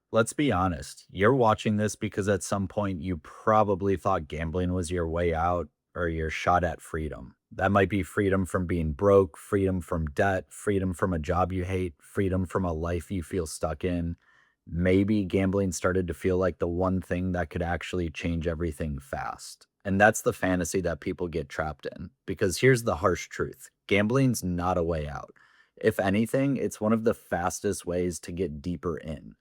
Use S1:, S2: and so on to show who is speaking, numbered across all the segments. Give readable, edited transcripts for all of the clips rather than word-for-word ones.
S1: Let's be honest. You're watching this because at some point you probably thought gambling was your way out or your shot at freedom. That might be freedom from being broke, freedom from debt, freedom from a job you hate, freedom from a life you feel stuck in. Maybe gambling started to feel like the one thing that could actually change everything fast. And that's the fantasy that people get trapped in. Because here's the harsh truth: gambling's not a way out. If anything, it's one of the fastest ways to get deeper in.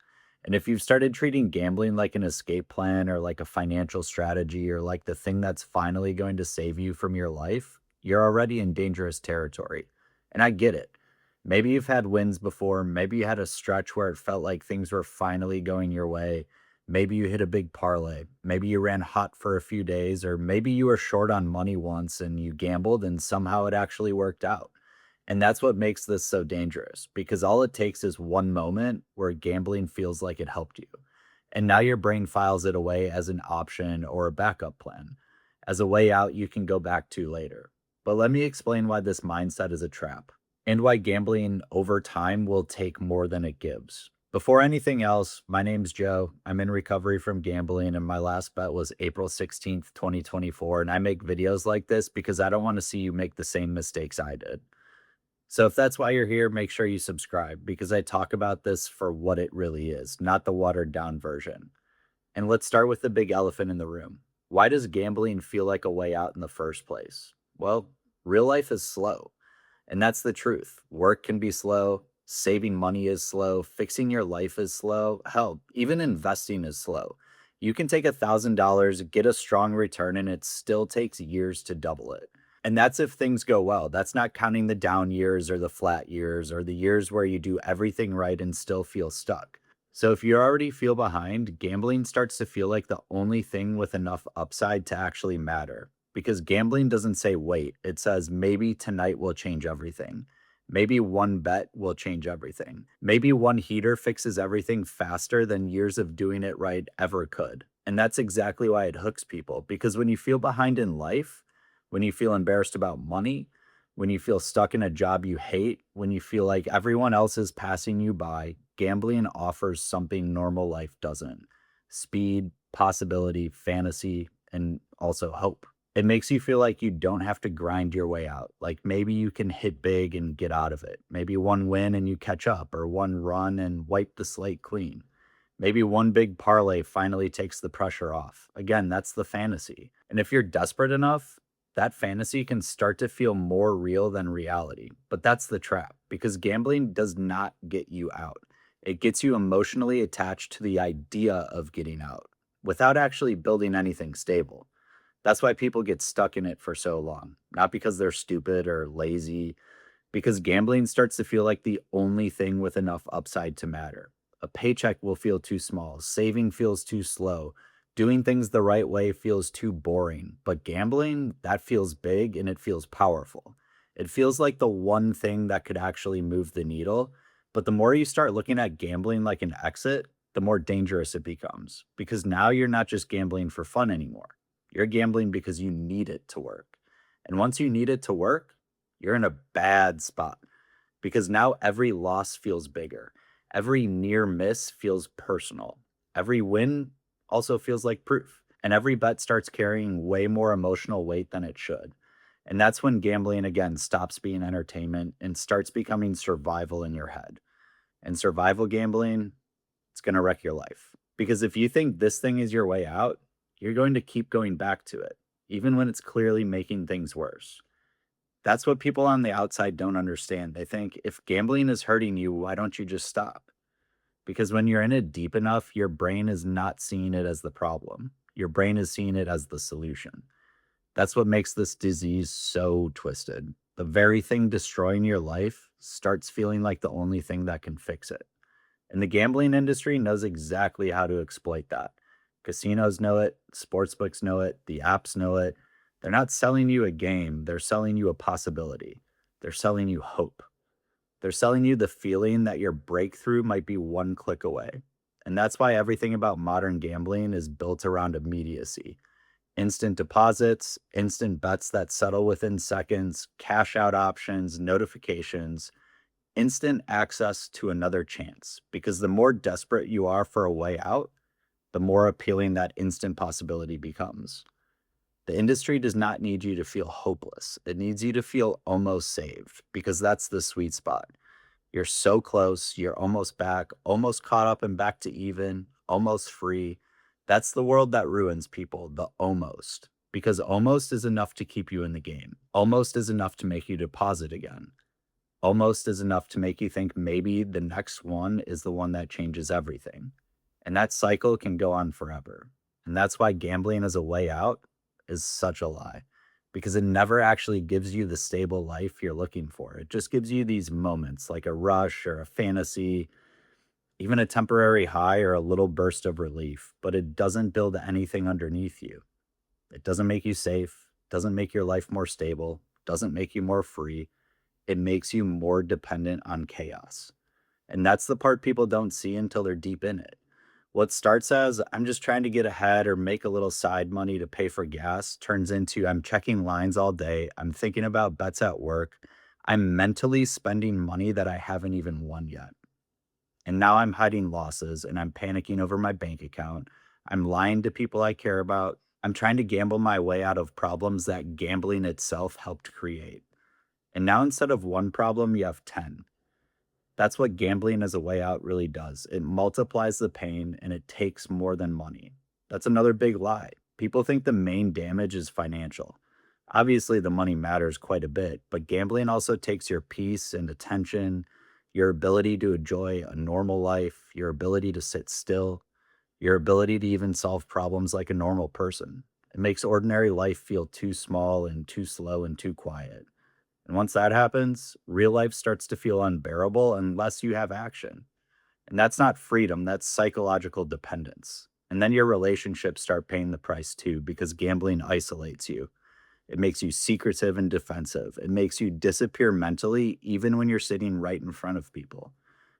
S1: And if you've started treating gambling like an escape plan or like a financial strategy or like the thing that's finally going to save you from your life, you're already in dangerous territory. And I get it. Maybe you've had wins before. Maybe you had a stretch where it felt like things were finally going your way. Maybe you hit a big parlay. Maybe you ran hot for a few days, or maybe you were short on money once and you gambled and somehow it actually worked out. And that's what makes this so dangerous because all it takes is one moment where gambling feels like it helped you. And now your brain files it away as an option or a backup plan, as a way out you can go back to later. But let me explain why this mindset is a trap and why gambling over time will take more than it gives. Before anything else, my name's Joe. I'm in recovery from gambling, and my last bet was April 16th, 2024. And I make videos like this because I don't want to see you make the same mistakes I did. So if that's why you're here, make sure you subscribe because I talk about this for what it really is, not the watered down version. And let's start with the big elephant in the room. Why does gambling feel like a way out in the first place? Well, real life is slow. And that's the truth. Work can be slow, saving money is slow, fixing your life is slow. Hell, even investing is slow. You can take $1,000, get a strong return, and it still takes years to double it. And that's if things go well. That's not counting the down years or the flat years or the years where you do everything right and still feel stuck. So if you already feel behind, gambling starts to feel like the only thing with enough upside to actually matter. Because gambling doesn't say wait, it says maybe tonight will change everything. Maybe one bet will change everything. Maybe one heater fixes everything faster than years of doing it right ever could. And that's exactly why it hooks people. Because when you feel behind in life, when you feel embarrassed about money, when you feel stuck in a job you hate, when you feel like everyone else is passing you by, gambling offers something normal life doesn't: speed, possibility, fantasy, and also hope. It makes you feel like you don't have to grind your way out. Like maybe you can hit big and get out of it. Maybe one win and you catch up, or one run and wipe the slate clean. Maybe one big parlay finally takes the pressure off. Again, that's the fantasy. And if you're desperate enough, that fantasy can start to feel more real than reality. But that's the trap because gambling does not get you out. It gets you emotionally attached to the idea of getting out without actually building anything stable. That's why people get stuck in it for so long, not because they're stupid or lazy, because gambling starts to feel like the only thing with enough upside to matter. A paycheck will feel too small, saving feels too slow, doing things the right way feels too boring. But gambling, that feels big and it feels powerful. It feels like the one thing that could actually move the needle. But the more you start looking at gambling like an exit, the more dangerous it becomes because now you're not just gambling for fun anymore. You're gambling because you need it to work. And once you need it to work, you're in a bad spot because now every loss feels bigger. Every near miss feels personal. Every win also feels like proof. And every bet starts carrying way more emotional weight than it should. And that's when gambling again stops being entertainment and starts becoming survival in your head. And survival gambling, it's going to wreck your life. Because if you think this thing is your way out, you're going to keep going back to it, even when it's clearly making things worse. That's what people on the outside don't understand. They think if gambling is hurting you, why don't you just stop? Because when you're in it deep enough, your brain is not seeing it as the problem. Your brain is seeing it as the solution. That's what makes this disease so twisted. The very thing destroying your life starts feeling like the only thing that can fix it. And the gambling industry knows exactly how to exploit that. Casinos know it, sportsbooks know it, the apps know it. They're not selling you a game, they're selling you a possibility. They're selling you hope. They're selling you the feeling that your breakthrough might be one click away. And that's why everything about modern gambling is built around immediacy: instant deposits, instant bets that settle within seconds, cash out options, notifications. instant access to another chance, because the more desperate you are for a way out, the more appealing that instant possibility becomes. The industry does not need you to feel hopeless. It needs you to feel almost saved, because that's the sweet spot. You're so close, you're almost back, almost caught up and back to even, almost free. That's the world that ruins people, the almost. Because almost is enough to keep you in the game. Almost is enough to make you deposit again. Almost is enough to make you think maybe the next one is the one that changes everything. And that cycle can go on forever. And that's why gambling as a way out is such a lie, because it never actually gives you the stable life you're looking for. It just gives you these moments like a rush or a fantasy, even a temporary high or a little burst of relief, but it doesn't build anything underneath you. It doesn't make you safe, doesn't make your life more stable, doesn't make you more free. It makes you more dependent on chaos. And that's the part people don't see until they're deep in it. What starts as I'm just trying to get ahead or make a little side money to pay for gas turns into I'm checking lines all day. I'm thinking about bets at work. I'm mentally spending money that I haven't even won yet. And now I'm hiding losses and I'm panicking over my bank account. I'm lying to people I care about. I'm trying to gamble my way out of problems that gambling itself helped create. And now instead of one problem, you have 10. That's what gambling as a way out really does. It multiplies the pain and it takes more than money. That's another big lie. People think the main damage is financial. Obviously, the money matters quite a bit, but gambling also takes your peace and attention, your ability to enjoy a normal life, your ability to sit still, your ability to even solve problems like a normal person. It makes ordinary life feel too small and too slow and too quiet. And once that happens, real life starts to feel unbearable unless you have action. And that's not freedom, that's psychological dependence. And then your relationships start paying the price too, because gambling isolates you. It makes you secretive and defensive. It makes you disappear mentally, even when you're sitting right in front of people.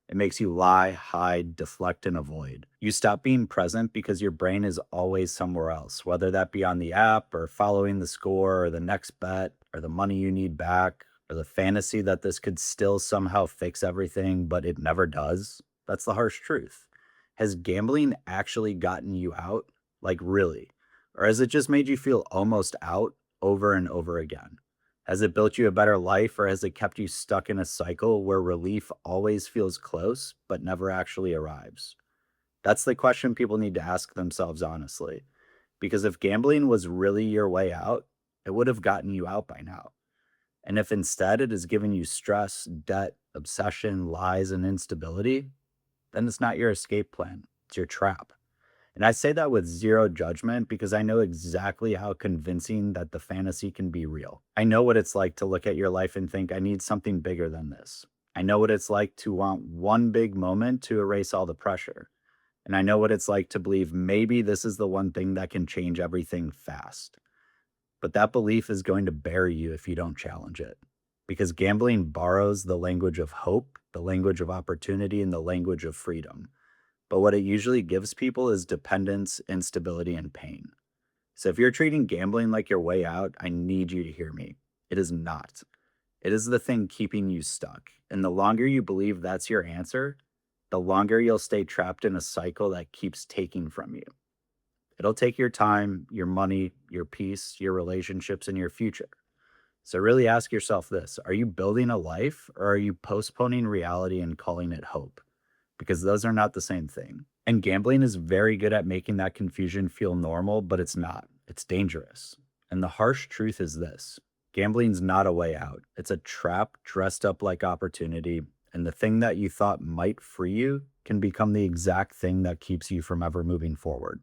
S1: It makes you lie, hide, deflect, and avoid. You stop being present because your brain is always somewhere else, whether that be on the app or following the score or the next bet or the money you need back or the fantasy that this could still somehow fix everything, but it never does. That's the harsh truth. Has gambling actually gotten you out? Like, really? Or has it just made you feel almost out over and over again? Has it built you a better life, or has it kept you stuck in a cycle where relief always feels close but never actually arrives? That's the question people need to ask themselves honestly. Because if gambling was really your way out, it would have gotten you out by now. And if instead it has given you stress, debt, obsession, lies, and instability, then it's not your escape plan, it's your trap. And I say that with zero judgment because I know exactly how convincing that the fantasy can be real. I know what it's like to look at your life and think, I need something bigger than this. I know what it's like to want one big moment to erase all the pressure. And I know what it's like to believe maybe this is the one thing that can change everything fast. But that belief is going to bury you if you don't challenge it. Because gambling borrows the language of hope, the language of opportunity, and the language of freedom. But what it usually gives people is dependence, instability, and pain. So if you're treating gambling like your way out, I need you to hear me. It is not. It is the thing keeping you stuck. And the longer you believe that's your answer, the longer you'll stay trapped in a cycle that keeps taking from you. It'll take your time, your money, your peace, your relationships, and your future. So really ask yourself this: are you building a life or are you postponing reality and calling it hope? Because those are not the same thing. And gambling is very good at making that confusion feel normal, but it's not. It's dangerous. And the harsh truth is this: gambling's not a way out. It's a trap dressed up like opportunity. And the thing that you thought might free you can become the exact thing that keeps you from ever moving forward.